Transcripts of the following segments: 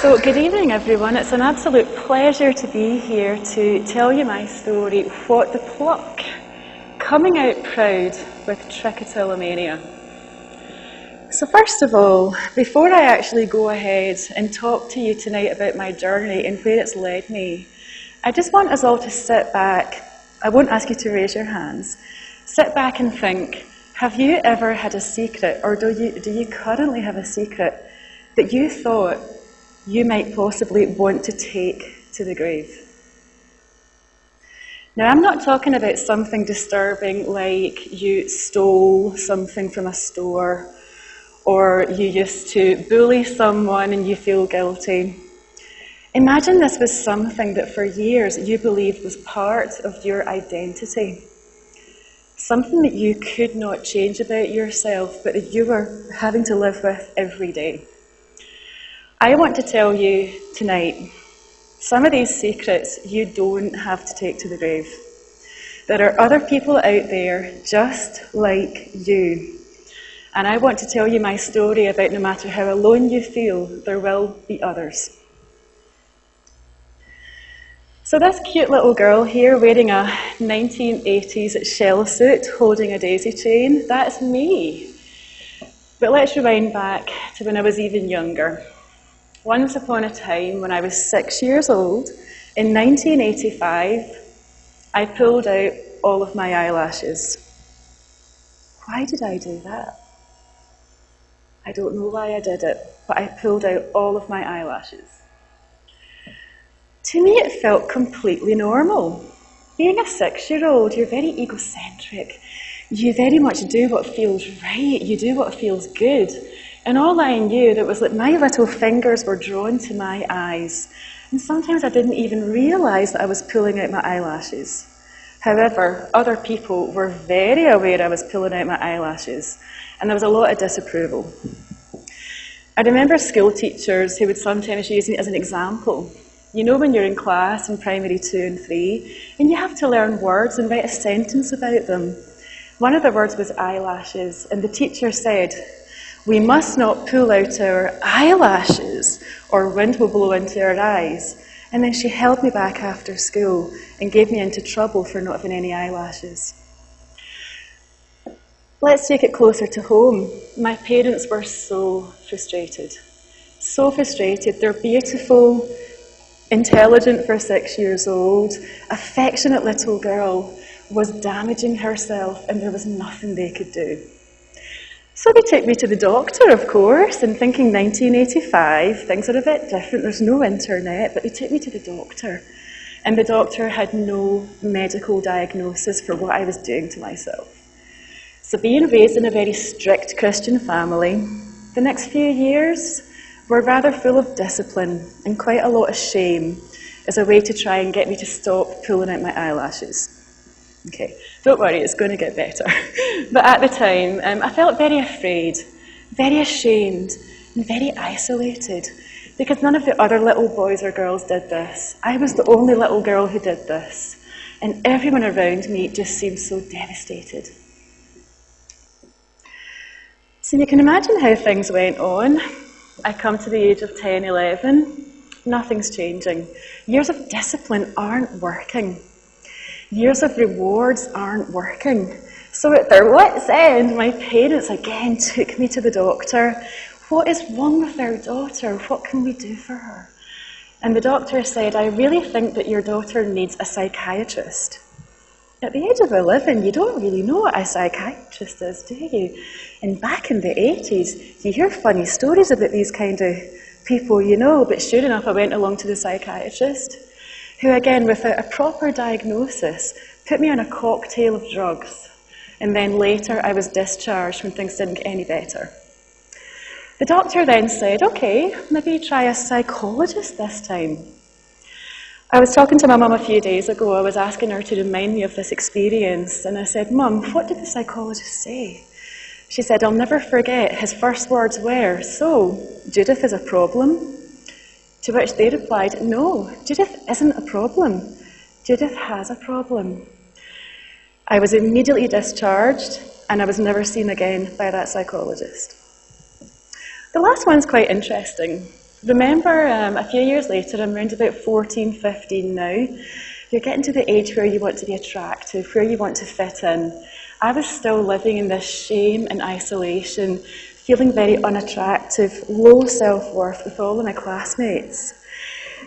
So good evening everyone, it's an absolute pleasure to be here to tell you my story, What the Pluck, coming out proud with Trichotillomania. So first of all, before I actually go ahead and talk to you tonight about my journey and where it's led me, I just want us all to sit back. I won't ask you to raise your hands. Sit back and think, have you ever had a secret, or do you currently have a secret that you thought you might possibly want to take to the grave? Now, I'm not talking about something disturbing like you stole something from a store, or you used to bully someone and you feel guilty. Imagine this was something that for years you believed was part of your identity. Something that you could not change about yourself, but that you were having to live with every day. I want to tell you tonight, some of these secrets you don't have to take to the grave. There are other people out there just like you. And I want to tell you my story about no matter how alone you feel, there will be others. So this cute little girl here wearing a 1980s shell suit holding a daisy chain, that's me. But let's rewind back to when I was even younger. Once upon a time, when I was 6 years old, in 1985, I pulled out all of my eyelashes. Why did I do that? I don't know why I did it, but I pulled out all of my eyelashes. To me, it felt completely normal. Being a 6-year-old, you're very egocentric. You very much do what feels right. You do what feels good. And all I knew that was that my little fingers were drawn to my eyes. And sometimes I didn't even realise that I was pulling out my eyelashes. However, other people were very aware I was pulling out my eyelashes. And there was a lot of disapproval. I remember school teachers who would sometimes use me as an example. You know when you're in class in primary 2 and 3, and you have to learn words and write a sentence about them. One of the words was eyelashes, and the teacher said, "We must not pull out our eyelashes or wind will blow into our eyes." And then she held me back after school and gave me into trouble for not having any eyelashes. Let's take it closer to home. My parents were so frustrated. So frustrated. They're beautiful, intelligent for 6 years old, affectionate little girl was damaging herself and there was nothing they could do. So they took me to the doctor, of course, and thinking 1985, things are a bit different, there's no internet, but they took me to the doctor. And the doctor had no medical diagnosis for what I was doing to myself. So being raised in a very strict Christian family, the next few years were rather full of discipline and quite a lot of shame as a way to try and get me to stop pulling out my eyelashes. Okay, don't worry, it's going to get better. But at the time, I felt very afraid, very ashamed, and very isolated because none of the other little boys or girls did this. I was the only little girl who did this, and everyone around me just seemed so devastated. So you can imagine how things went on. I come to the age of 10, 11, nothing's changing. Years of discipline aren't working. Years of rewards aren't working. So at their wits' end, my parents again took me to the doctor. What is wrong with our daughter? What can we do for her? And the doctor said, "I really think that your daughter needs a psychiatrist." At the age of 11, you don't really know what a psychiatrist is, do you? And back in the 80s, you hear funny stories about these kind of people, you know, but sure enough, I went along to the psychiatrist, who again, without a proper diagnosis, put me on a cocktail of drugs. And then later, I was discharged when things didn't get any better. The doctor then said, "Okay, maybe try a psychologist this time." I was talking to my mum a few days ago. I was asking her to remind me of this experience. And I said, "Mum, what did the psychologist say?" She said, "I'll never forget. His first words were, 'So, Judith is a problem?'" To which they replied, "No, Judith isn't a problem. Judith has a problem." I was immediately discharged, and I was never seen again by that psychologist. The last one's quite interesting. Remember, a few years later, I'm around about 14, 15 now, you're getting to the age where you want to be attractive, where you want to fit in. I was still living in this shame and isolation, feeling very unattractive, low self-worth with all of my classmates.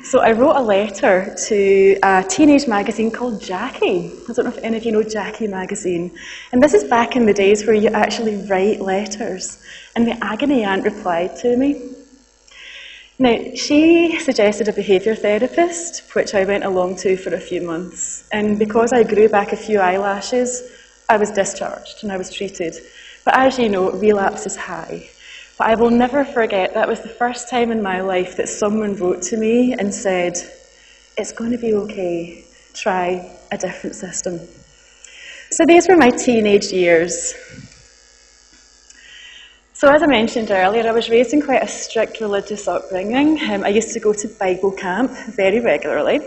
So I wrote a letter to a teenage magazine called Jackie. I don't know if any of you know Jackie magazine. And this is back in the days where you actually write letters. And the agony aunt replied to me. Now, she suggested a behaviour therapist, which I went along to for a few months. And because I grew back a few eyelashes, I was discharged and I was treated. But as you know, relapse is high. But I will never forget, that was the first time in my life that someone wrote to me and said, it's going to be okay, try a different system. So these were my teenage years. So as I mentioned earlier, I was raised in quite a strict religious upbringing. I used to go to Bible camp very regularly.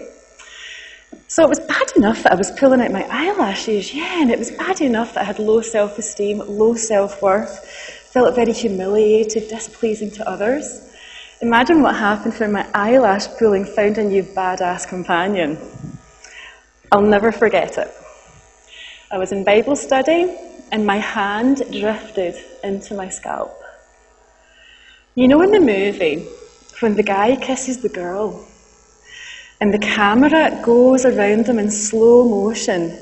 So it was bad enough that I was pulling out my eyelashes, and it was bad enough that I had low self-esteem, low self-worth, felt very humiliated, displeasing to others. Imagine what happened when my eyelash pulling found a new badass companion. I'll never forget it. I was in Bible study and my hand drifted into my scalp. You know in the movie, when the guy kisses the girl and the camera goes around them in slow motion,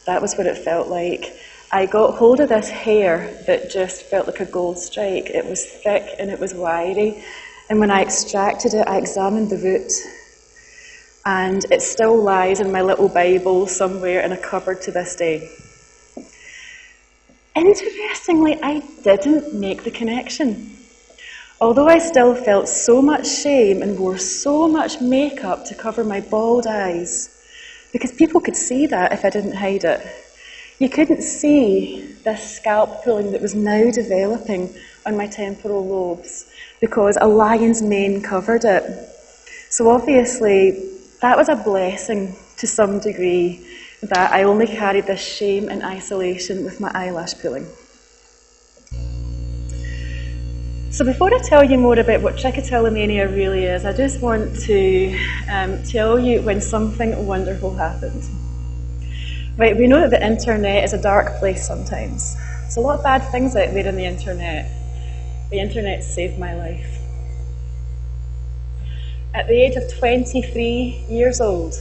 that was what it felt like. I got hold of this hair that just felt like a gold strike. It was thick and it was wiry. And when I extracted it, I examined the root. And it still lies in my little Bible somewhere in a cupboard to this day. Interestingly, I didn't make the connection. Although I still felt so much shame and wore so much makeup to cover my bald eyes, because people could see that if I didn't hide it. You couldn't see this scalp pulling that was now developing on my temporal lobes because a lion's mane covered it. So obviously, that was a blessing to some degree that I only carried this shame and isolation with my eyelash pulling. So before I tell you more about what trichotillomania really is, I just want to tell you when something wonderful happened. Right, we know that the internet is a dark place sometimes. There's a lot of bad things out there on the internet. The internet saved my life. At the age of 23 years old,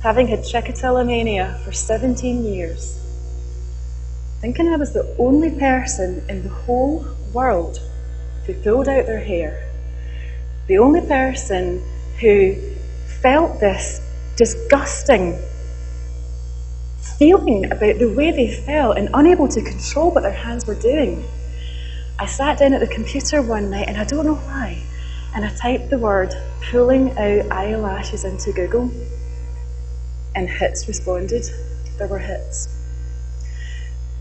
having had trichotillomania for 17 years, thinking I was the only person in the whole world who pulled out their hair, the only person who felt this disgusting feeling about the way they felt and unable to control what their hands were doing. I sat down at the computer one night and I don't know why, and I typed the word pulling out eyelashes into Google, and hits responded. There were hits.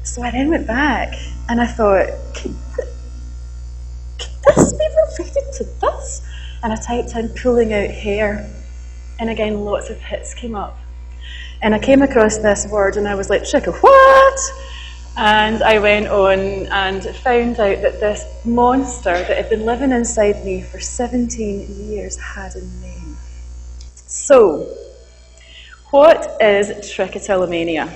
So I then went back and I thought, could this be related to this? And I typed in pulling out hair, and again lots of hits came up. And I came across this word and I was like, Tricho, what? And I went on and found out that this monster that had been living inside me for 17 years had a name. So, what is trichotillomania?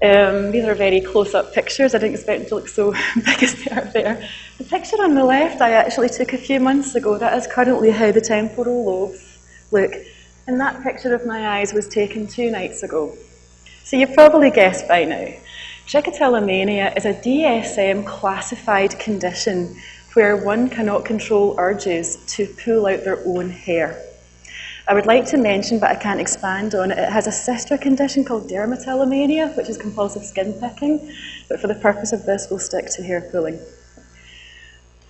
These are very close-up pictures. I didn't expect them to look so big as they are there. The picture on the left I actually took a few months ago. That is currently how the temporal lobes look. And that picture of my eyes was taken 2 nights ago. So you've probably guessed by now. Trichotillomania is a DSM classified condition where one cannot control urges to pull out their own hair. I would like to mention, but I can't expand on it, it has a sister condition called dermatillomania, which is compulsive skin picking, but for the purpose of this, we'll stick to hair pulling.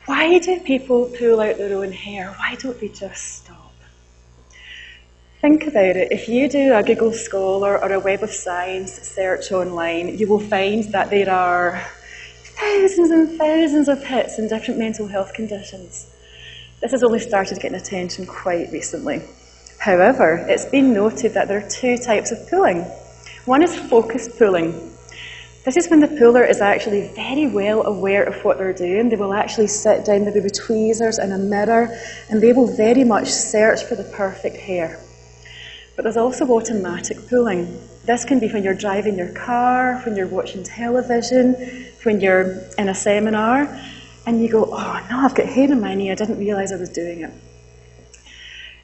Why do people pull out their own hair? Why don't they just stop? Think about it. If you do a Google Scholar or a Web of Science search online, you will find that there are thousands and thousands of hits in different mental health conditions. This has only started getting attention quite recently. However, it's been noted that there are 2 types of pulling. One is focused pulling. This is when the puller is actually very well aware of what they're doing. They will actually sit down, maybe with tweezers and a mirror, and they will very much search for the perfect hair. But there's also automatic pulling. This can be when you're driving your car, when you're watching television, when you're in a seminar, and you go, oh no, I've got hair in my knee, I didn't realise I was doing it.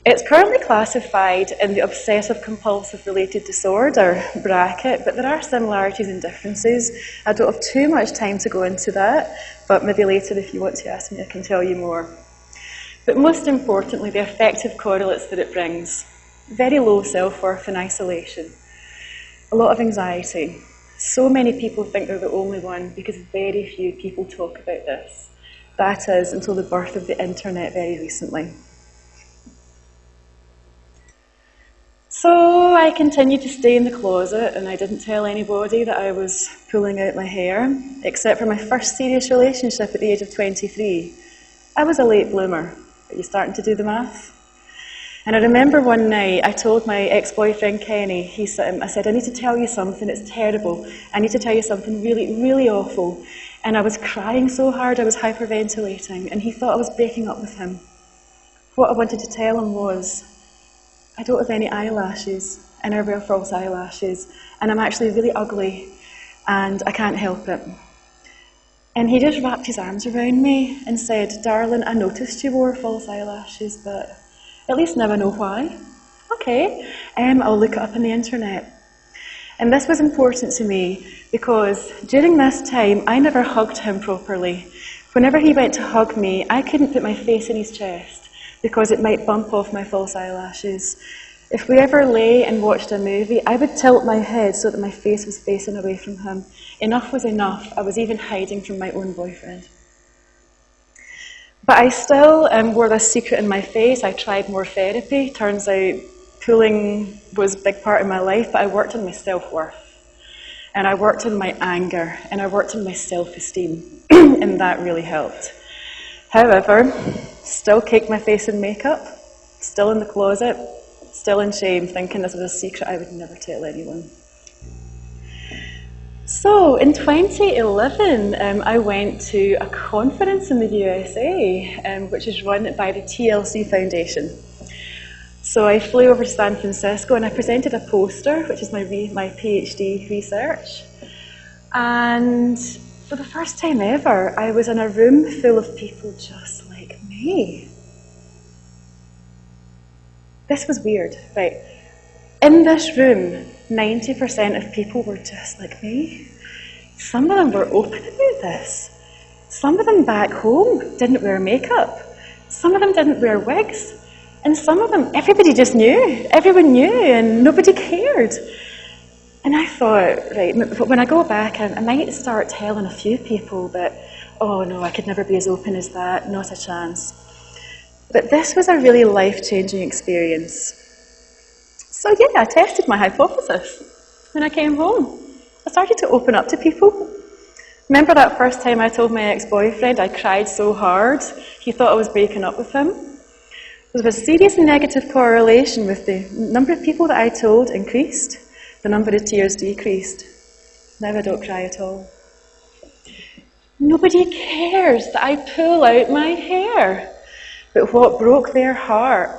It's currently classified in the obsessive-compulsive related disorder bracket, but there are similarities and differences. I don't have too much time to go into that, but maybe later if you want to ask me, I can tell you more. But most importantly, the affective correlates that it brings. Very low self-worth and isolation. A lot of anxiety. So many people think they're the only one because very few people talk about this. That is, until the birth of the internet very recently. So I continued to stay in the closet, and I didn't tell anybody that I was pulling out my hair, except for my first serious relationship at the age of 23. I was a late bloomer. Are you starting to do the math? And I remember one night I told my ex-boyfriend Kenny, I said, I need to tell you something, it's terrible. I need to tell you something really, really awful. And I was crying so hard, I was hyperventilating, and he thought I was breaking up with him. What I wanted to tell him was, I don't have any eyelashes, and I wear false eyelashes, and I'm actually really ugly, and I can't help it. And he just wrapped his arms around me and said, darling, I noticed you wore false eyelashes, but at least now I know why. Okay, I'll look it up on the internet. And this was important to me because during this time, I never hugged him properly. Whenever he went to hug me, I couldn't put my face in his chest because it might bump off my false eyelashes. If we ever lay and watched a movie, I would tilt my head so that my face was facing away from him. Enough was enough. I was even hiding from my own boyfriend. But I still wore this secret in my face. I tried more therapy. Turns out pulling was a big part of my life, but I worked on my self-worth. And I worked on my anger, and I worked on my self-esteem, and that really helped. However, still caked my face in makeup, still in the closet, still in shame, thinking this was a secret I would never tell anyone. So, in 2011, I went to a conference in the USA, which is run by the TLC Foundation. So I flew over to San Francisco and I presented a poster, which is my PhD research. And for the first time ever, I was in a room full of people just like me. This was weird, right? In this room, 90% of people were just like me. Some of them were open about this. Some of them back home didn't wear makeup. Some of them didn't wear wigs. And some of them, everybody just knew. Everyone knew and nobody cared. And I thought, right, when I go back, I might start telling a few people that, oh no, I could never be as open as that, not a chance. But this was a really life-changing experience. So yeah, I tested my hypothesis. When I came home, I started to open up to people. Remember that first time I told my ex-boyfriend I cried so hard, he thought I was breaking up with him? There was a serious negative correlation with the number of people that I told increased, the number of tears decreased. Now I don't cry at all. Nobody cares that I pull out my hair. But what broke their heart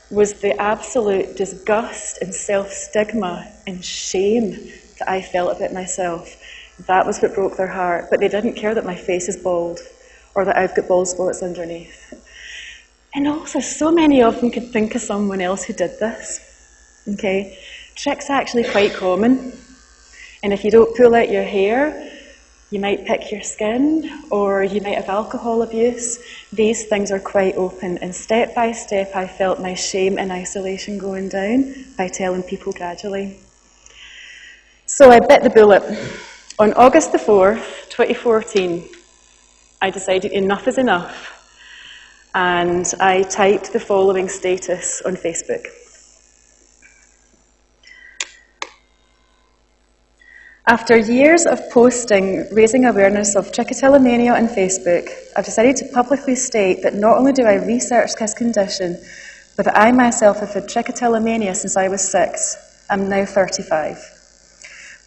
was the absolute disgust and self-stigma and shame that I felt about myself. That was what broke their heart. But they didn't care that my face is bald or that I've got bald spots underneath. And also, so many of them could think of someone else who did this. Okay? Tricks are actually quite common. And if you don't pull out your hair, you might pick your skin, or you might have alcohol abuse. These things are quite open. And step by step, I felt my shame and isolation going down by telling people gradually. So I bit the bullet. On August the 4th, 2014, I decided enough is enough. And I typed the following status on Facebook. After years of posting, raising awareness of trichotillomania on Facebook, I've decided to publicly state that not only do I research this condition, but that I myself have had trichotillomania since I was 6. I'm now 35.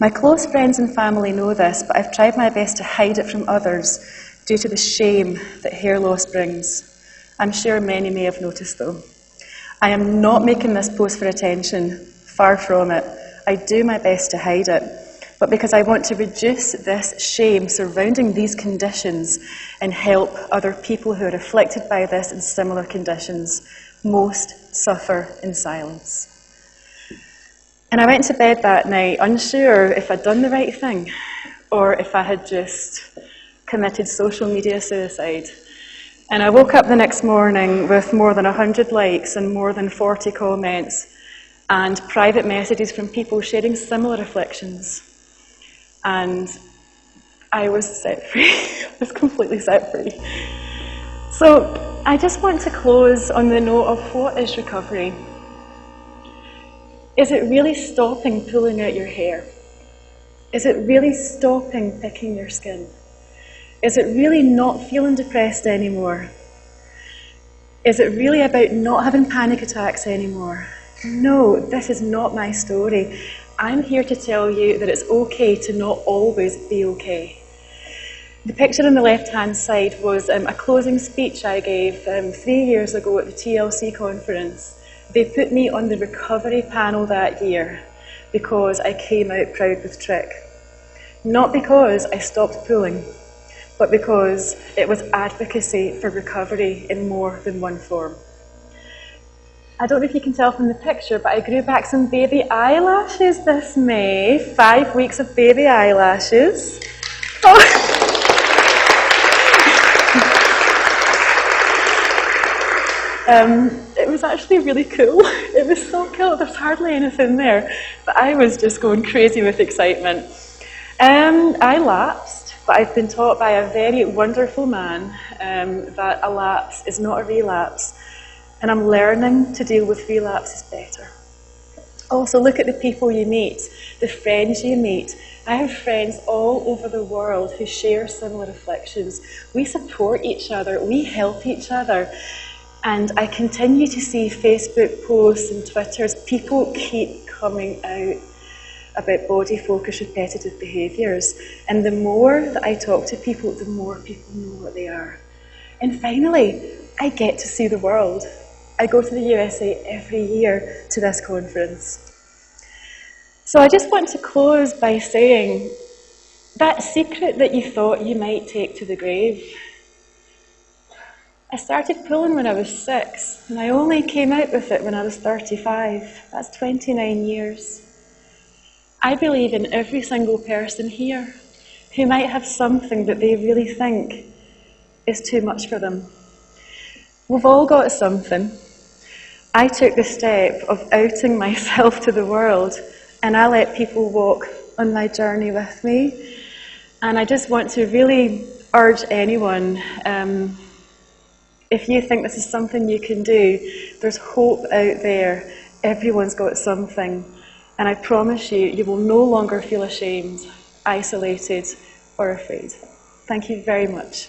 My close friends and family know this, but I've tried my best to hide it from others due to the shame that hair loss brings. I'm sure many may have noticed, though. I am not making this post for attention, far from it. I do my best to hide it, but because I want to reduce this shame surrounding these conditions and help other people who are afflicted by this in similar conditions. Most suffer in silence. And I went to bed that night unsure if I'd done the right thing or if I had just committed social media suicide. And I woke up the next morning with more than 100 likes and more than 40 comments and private messages from people sharing similar afflictions. And I was set free. I was completely set free. So I just want to close on the note of what is recovery. Is it really stopping pulling out your hair? Is it really stopping picking your skin? Is it really not feeling depressed anymore? Is it really about not having panic attacks anymore? No, this is not my story. I'm here to tell you that it's okay to not always be okay. The picture on the left-hand side was a closing speech I gave 3 years ago at the TLC conference. They put me on the recovery panel that year because I came out proud with Trick. Not because I stopped pulling, but because it was advocacy for recovery in more than one form. I don't know if you can tell from the picture, but I grew back some baby eyelashes this May. 5 weeks of baby eyelashes. Oh. It was actually really cool. It was so cool. There's hardly anything there, but I was just going crazy with excitement. I lapsed, but I've been taught by a very wonderful man that a lapse is not a relapse, and I'm learning to deal with relapses better. Also, look at the people you meet, the friends you meet. I have friends all over the world who share similar afflictions. We support each other, we help each other. And I continue to see Facebook posts and Twitters. People keep coming out about body-focused repetitive behaviours. And the more that I talk to people, the more people know what they are. And finally, I get to see the world. I go to the USA every year to this conference. So I just want to close by saying that secret that you thought you might take to the grave. I started pulling when I was 6, and I only came out with it when I was 35. That's 29 years. I believe in every single person here who might have something that they really think is too much for them. We've all got something. I took the step of outing myself to the world, and I let people walk on my journey with me. And I just want to really urge anyone, if you think this is something you can do, there's hope out there. Everyone's got something. And I promise you, you will no longer feel ashamed, isolated, or afraid. Thank you very much.